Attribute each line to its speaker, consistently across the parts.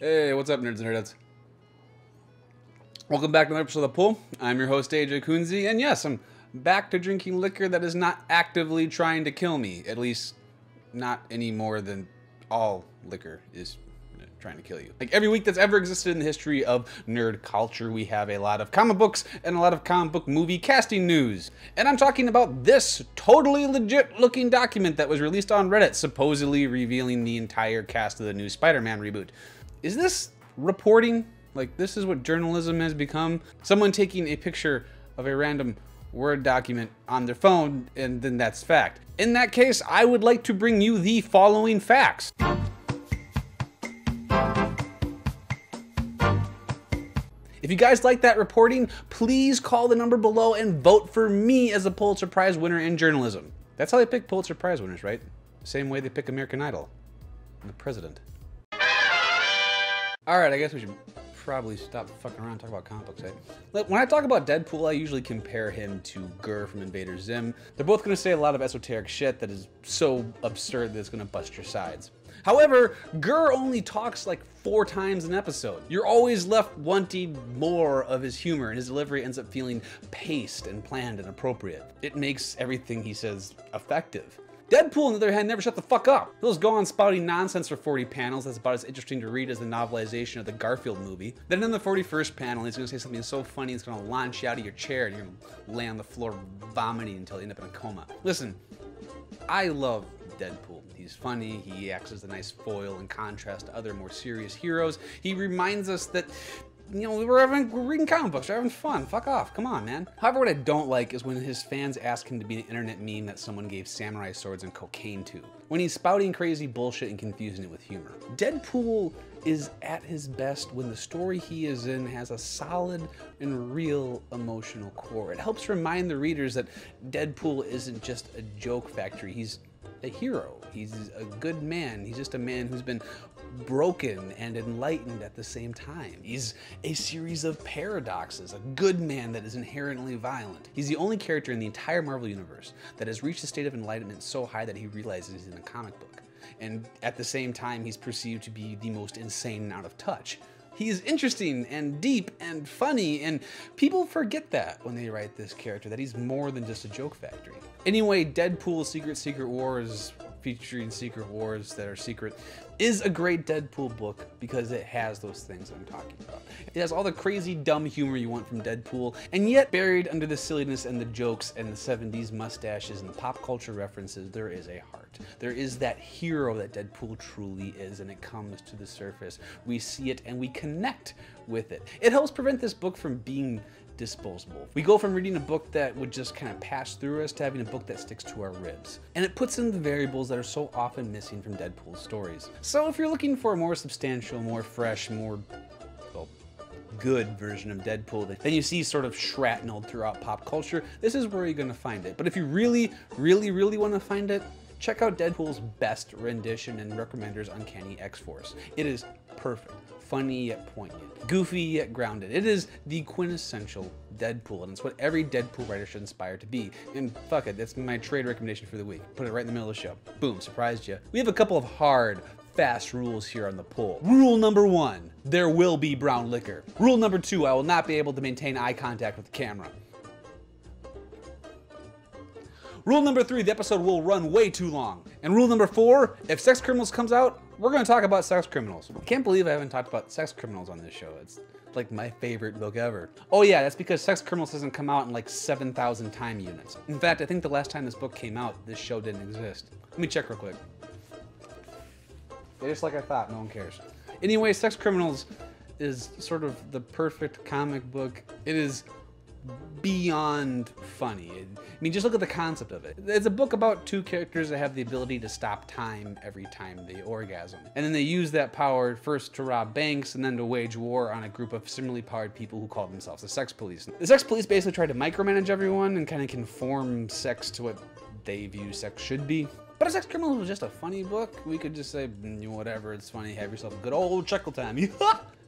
Speaker 1: Hey, what's up, nerds and nerdettes? Welcome back to another episode of The Pool. I'm your host, AJ Kunze, and yes, I'm back to drinking liquor that is not actively trying to kill me. At least, not any more than all liquor is trying to kill you. Like every week that's ever existed in the history of nerd culture, we have a lot of comic books and a lot of comic book movie casting news. And I'm talking about this totally legit looking document that was released on Reddit, supposedly revealing the entire cast of the new Spider-Man reboot. Is this reporting? Like, this is what journalism has become? Someone taking a picture of a random Word document on their phone, and then that's fact. In that case, I would like to bring you the following facts. If you guys like that reporting, please call the number below and vote for me as a Pulitzer Prize winner in journalism. That's how they pick Pulitzer Prize winners, right? Same way they pick American Idol and the president. Alright, I guess we should probably stop fucking around and talk about comic books, right? When I talk about Deadpool, I usually compare him to Gur from Invader Zim. They're both going to say a lot of esoteric shit that is so absurd that it's going to bust your sides. However, Gur only talks like 4 times an episode. You're always left wanting more of his humor, and his delivery ends up feeling paced and planned and appropriate. It makes everything he says effective. Deadpool, on the other hand, never shut the fuck up. He'll just go on spouting nonsense for 40 panels that's about as interesting to read as the novelization of the Garfield movie. Then in the 41st panel, he's gonna say something so funny it's gonna launch you out of your chair and you're gonna lay on the floor vomiting until you end up in a coma. Listen, I love Deadpool. He's funny, he acts as a nice foil in contrast to other more serious heroes. He reminds us that, you know, we're reading comic books, we're having fun. Fuck off, come on, man. However, what I don't like is when his fans ask him to be an internet meme that someone gave samurai swords and cocaine to. When he's spouting crazy bullshit and confusing it with humor. Deadpool is at his best when the story he is in has a solid and real emotional core. It helps remind the readers that Deadpool isn't just a joke factory, he's a hero. He's a good man. He's just a man who's been broken and enlightened at the same time. He's a series of paradoxes, a good man that is inherently violent. He's the only character in the entire Marvel universe that has reached a state of enlightenment so high that he realizes he's in a comic book. And at the same time, he's perceived to be the most insane and out of touch. He's interesting and deep and funny, and people forget that when they write this character, that he's more than just a joke factory. Anyway, Deadpool Secret Wars, featuring secret wars that are secret, is a great Deadpool book because it has those things I'm talking about. It has all the crazy dumb humor you want from Deadpool, and yet buried under the silliness and the jokes and the 70s mustaches and the pop culture references, there is a heart. There is that hero that Deadpool truly is, and it comes to the surface. We see it and we connect with it. It helps prevent this book from being disposable. We go from reading a book that would just kind of pass through us to having a book that sticks to our ribs. And it puts in the variables that are so often missing from Deadpool's stories. So if you're looking for a more substantial, more fresh, more, well, good version of Deadpool that you see sort of shrapnel throughout pop culture, this is where you're gonna find it. But if you really want to find it, check out Deadpool's best rendition and recommenders Uncanny X-Force. It is perfect. Funny yet poignant, goofy yet grounded. It is the quintessential Deadpool, and it's what every Deadpool writer should aspire to be. And fuck it, that's my trade recommendation for the week. Put it right in the middle of the show. Boom, surprised you. We have a couple of hard, fast rules here on the poll. Rule number 1, there will be brown liquor. Rule number 2, I will not be able to maintain eye contact with the camera. Rule number 3, the episode will run way too long. And rule number 4, if Sex Criminals comes out, we're gonna talk about Sex Criminals. I can't believe I haven't talked about Sex Criminals on this show. It's like my favorite book ever. Oh yeah, that's because Sex Criminals hasn't come out in like 7,000 time units. In fact, I think the last time this book came out, this show didn't exist. Let me check real quick. Just like I thought, no one cares. Anyway, Sex Criminals is sort of the perfect comic book. It is beyond funny. I mean, just look at the concept of it. It's a book about 2 characters that have the ability to stop time every time they orgasm. And then they use that power first to rob banks and then to wage war on a group of similarly powered people who call themselves the Sex Police. The Sex Police basically try to micromanage everyone and kind of conform sex to what they view sex should be. But if Sex Criminals was just a funny book, we could just say, whatever, it's funny, have yourself a good old chuckle time.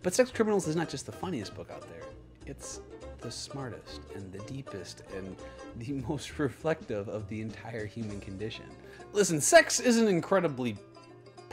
Speaker 1: But Sex Criminals is not just the funniest book out there. It's the smartest and the deepest and the most reflective of the entire human condition. Listen, sex is an incredibly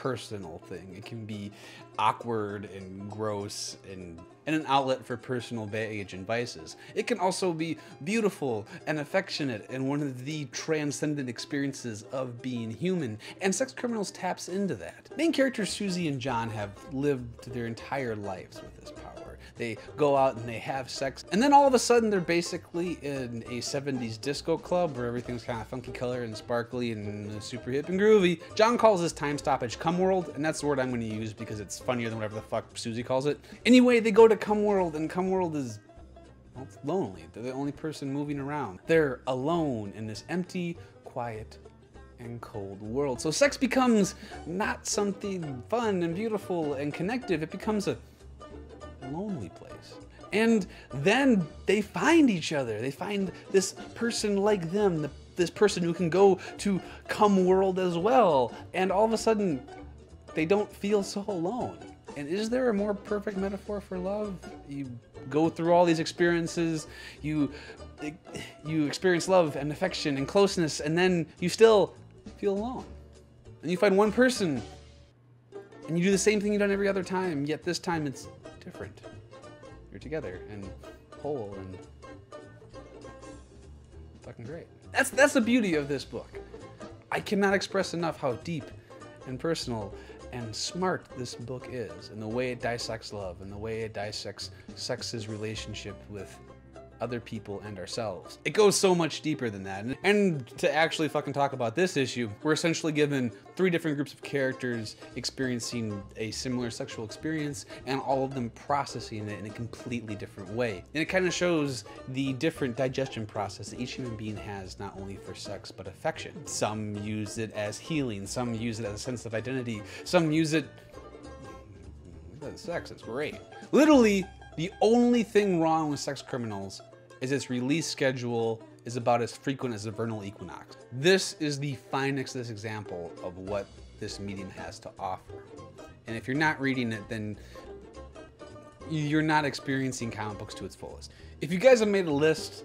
Speaker 1: personal thing. It can be awkward and gross and an outlet for personal baggage and vices. It can also be beautiful and affectionate and one of the transcendent experiences of being human, and Sex Criminals taps into that. Main characters Susie and John have lived their entire lives with this power. They go out and they have sex, and then all of a sudden they're basically in a 70s disco club where everything's kind of funky color and sparkly and super hip and groovy. John calls this time stoppage Cum World, and that's the word I'm going to use because it's funnier than whatever the fuck Susie calls it. Anyway, they go to Cum World, and Cum World is, well, it's lonely. They're the only person moving around. They're alone in this empty, quiet, and cold world. So sex becomes not something fun and beautiful and connective. It becomes a lonely place. And then they find each other. They find this person like them, this person who can go to Cum World as well. And all of a sudden, they don't feel so alone. And is there a more perfect metaphor for love? You go through all these experiences, you experience love and affection and closeness, and then you still feel alone. And you find one person, and you do the same thing you've done every other time, yet this time it's different. You're together and whole and fucking great. That's the beauty of this book. I cannot express enough how deep and personal and smart this book is, and the way it dissects love, and the way it dissects sex's relationship with other people and ourselves. It goes so much deeper than that. And to actually fucking talk about this issue, we're essentially given 3 different groups of characters experiencing a similar sexual experience, and all of them processing it in a completely different way. And it kind of shows the different digestion process that each human being has, not only for sex, but affection. Some use it as healing, some use it as a sense of identity, some use it, sex, it's great. Literally, the only thing wrong with Sex Criminals is its release schedule is about as frequent as the vernal equinox. This is the finest example of what this medium has to offer. And if you're not reading it, then you're not experiencing comic books to its fullest. If you guys have made a list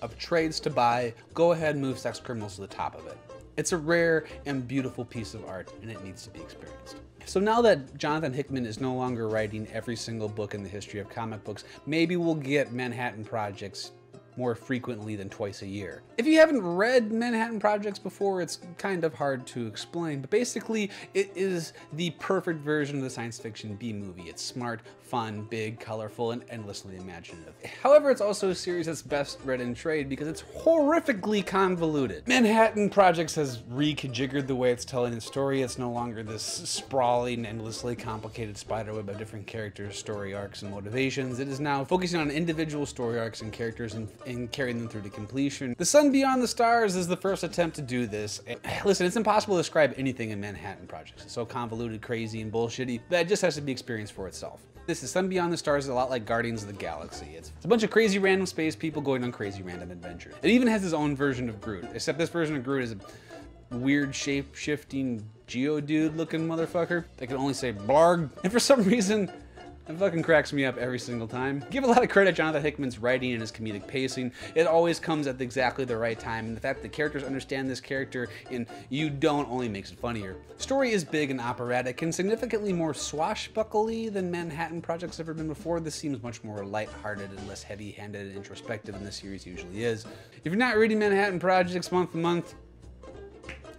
Speaker 1: of trades to buy, go ahead and move Sex Criminals to the top of it. It's a rare and beautiful piece of art, and it needs to be experienced. So now that Jonathan Hickman is no longer writing every single book in the history of comic books, maybe we'll get Manhattan Projects more frequently than twice a year. If you haven't read Manhattan Projects before, it's kind of hard to explain, but basically it is the perfect version of the science fiction B-movie. It's smart, fun, big, colorful, and endlessly imaginative. However, it's also a series that's best read in trade because it's horrifically convoluted. Manhattan Projects has rejiggered the way it's telling its story. It's no longer this sprawling, endlessly complicated spiderweb of different characters, story arcs, and motivations. It is now focusing on individual story arcs and characters and carrying them through to completion. The Sun Beyond the Stars is the first attempt to do this. And listen, it's impossible to describe anything in Manhattan Projects. It's so convoluted, crazy, and bullshitty that it just has to be experienced for itself. This is Sun Beyond the Stars is a lot like Guardians of the Galaxy. It's a bunch of crazy random space people going on crazy random adventures. It even has its own version of Groot, except this version of Groot is a weird shape-shifting Geodude looking motherfucker that can only say blarg. And for some reason, it fucking cracks me up every single time. Give a lot of credit to Jonathan Hickman's writing and his comedic pacing. It always comes at exactly the right time, and the fact that the characters understand this character and you don't only makes it funnier. Story is big and operatic and significantly more swashbuckly than Manhattan Project's ever been before. This seems much more lighthearted and less heavy-handed and introspective than this series usually is. If you're not reading Manhattan Projects month to month,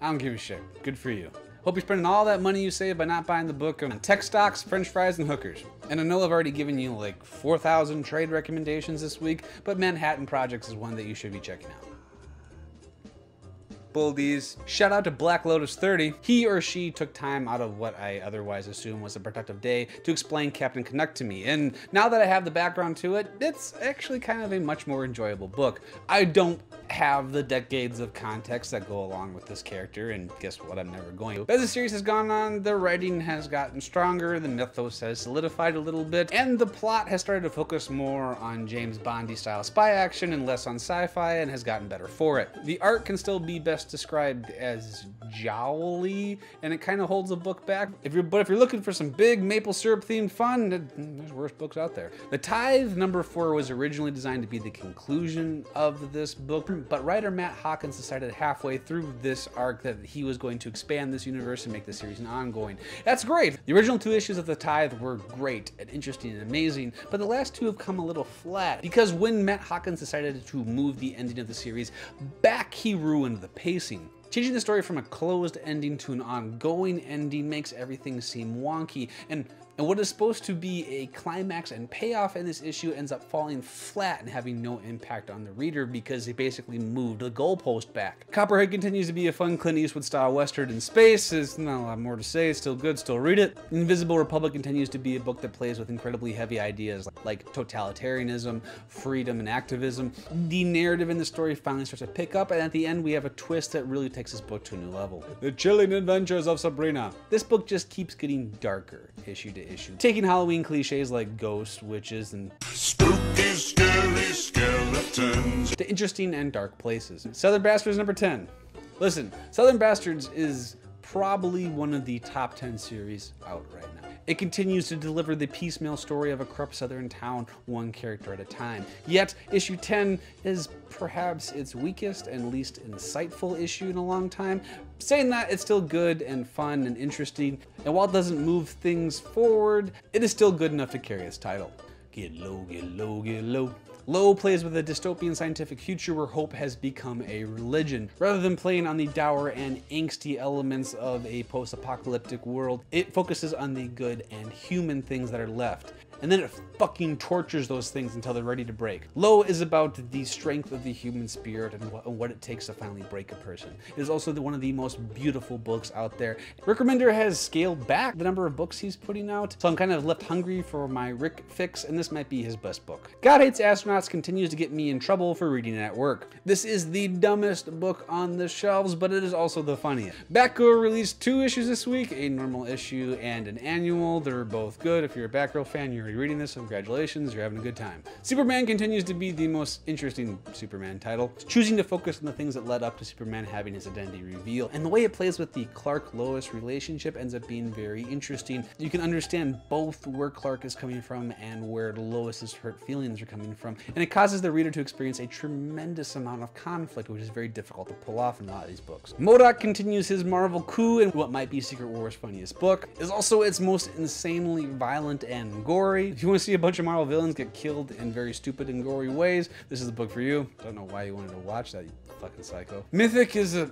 Speaker 1: I don't give a shit. Good for you. Hope you're spending all that money you save by not buying the book on tech stocks, french fries, and hookers. And I know I've already given you like 4,000 trade recommendations this week, but Manhattan Projects is one that you should be checking out. Deez. Shout out to Black Lotus 30. He or she took time out of what I otherwise assume was a productive day to explain Captain Canuck to me. And now that I have the background to it, it's actually kind of a much more enjoyable book. I don't have the decades of context that go along with this character, and guess what, I'm never going to. As the series has gone on, the writing has gotten stronger, the mythos has solidified a little bit, and the plot has started to focus more on James Bondy style spy action and less on sci-fi, and has gotten better for it. The art can still be best best described as jowly, and it kind of holds the book back. If you're looking for some big maple syrup themed fun, there's worse books out there. The Tithe #4 was originally designed to be the conclusion of this book, but writer Matt Hawkins decided halfway through this arc that he was going to expand this universe and make the series an ongoing. That's great. The original 2 issues of The Tithe were great and interesting and amazing, but the last 2 have come a little flat because when Matt Hawkins decided to move the ending of the series back, he ruined the pacing. Changing the story from a closed ending to an ongoing ending makes everything seem wonky, and what is supposed to be a climax and payoff in this issue ends up falling flat and having no impact on the reader because they basically moved the goalpost back. Copperhead continues to be a fun Clint Eastwood style western in space. There's not a lot more to say, it's still good, still read it. Invisible Republic continues to be a book that plays with incredibly heavy ideas like totalitarianism, freedom, and activism. The narrative in the story finally starts to pick up, and at the end we have a twist that really takes this book to a new level. The Chilling Adventures of Sabrina. This book just keeps getting darker issue to issue, taking Halloween cliches like ghosts, witches, and spooky, scary skeletons to interesting and dark places. Southern Bastards #10. Listen, Southern Bastards is probably one of the top 10 series out right now. It continues to deliver the piecemeal story of a corrupt southern town, one character at a time. Yet, issue 10 is perhaps its weakest and least insightful issue in a long time. Saying that, it's still good and fun and interesting, and while it doesn't move things forward, it is still good enough to carry its title. Get low, get low, get low. Low plays with a dystopian scientific future where hope has become a religion. Rather than playing on the dour and angsty elements of a post-apocalyptic world, it focuses on the good and human things that are left. And then it fucking tortures those things until they're ready to break. Low is about the strength of the human spirit and what it takes to finally break a person. It is also one of the most beautiful books out there. Rick Remender has scaled back the number of books he's putting out, so I'm kind of left hungry for my Rick fix, and this might be his best book. God Hates Astronauts continues to get me in trouble for reading it at work. This is the dumbest book on the shelves, but it is also the funniest. Batgirl released 2 issues this week, a normal issue and an annual. They're both good. If you're a Batgirl fan, you're reading this, so congratulations, you're having a good time. Superman continues to be the most interesting Superman title, choosing to focus on the things that led up to Superman having his identity reveal, and the way it plays with the Clark-Lois relationship ends up being very interesting. You can understand both where Clark is coming from and where Lois's hurt feelings are coming from, and it causes the reader to experience a tremendous amount of conflict, which is very difficult to pull off in a lot of these books. MODOK continues his Marvel coup, and what might be Secret War's funniest book is also its most insanely violent and gory. If you want to see a bunch of Marvel villains get killed in very stupid and gory ways, this is the book for you. Don't know why you wanted to watch that, you fucking psycho. Mythic is a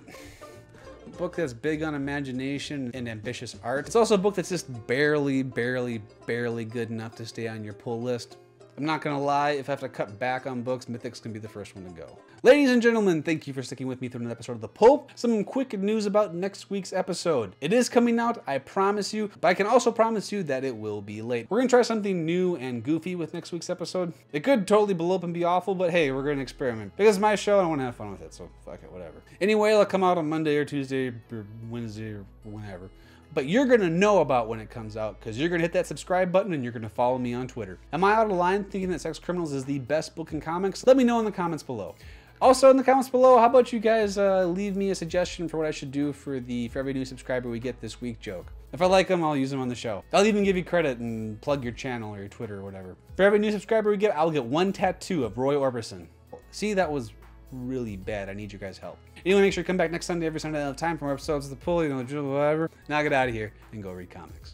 Speaker 1: book that's big on imagination and ambitious art. It's also a book that's just barely good enough to stay on your pull list. I'm not gonna lie, if I have to cut back on books, Mythic's gonna be the first one to go. Ladies and gentlemen, thank you for sticking with me through an episode of The Pull. Some quick news about next week's episode. It is coming out, I promise you, but I can also promise you that it will be late. We're gonna try something new and goofy with next week's episode. It could totally blow up and be awful, but hey, we're gonna experiment. Because it's my show, I wanna have fun with it, so fuck it, whatever. Anyway, it'll come out on Monday or Tuesday or Wednesday or whenever. But you're gonna know about when it comes out because you're gonna hit that subscribe button and you're gonna follow me on Twitter. Am I out of line thinking that Sex Criminals is the best book in comics? Let me know in the comments below. Also in the comments below, how about you guys leave me a suggestion for what I should do for every new subscriber we get this week joke. If I like them, I'll use them on the show. I'll even give you credit and plug your channel or your Twitter or whatever. For every new subscriber we get, I'll get 1 tattoo of Roy Orbison. See, that was really bad. I need your guys' help. Anyway, make sure to come back next Sunday, every Sunday I have time for more episodes of The Pull, you know, whatever. Now get out of here and go read comics.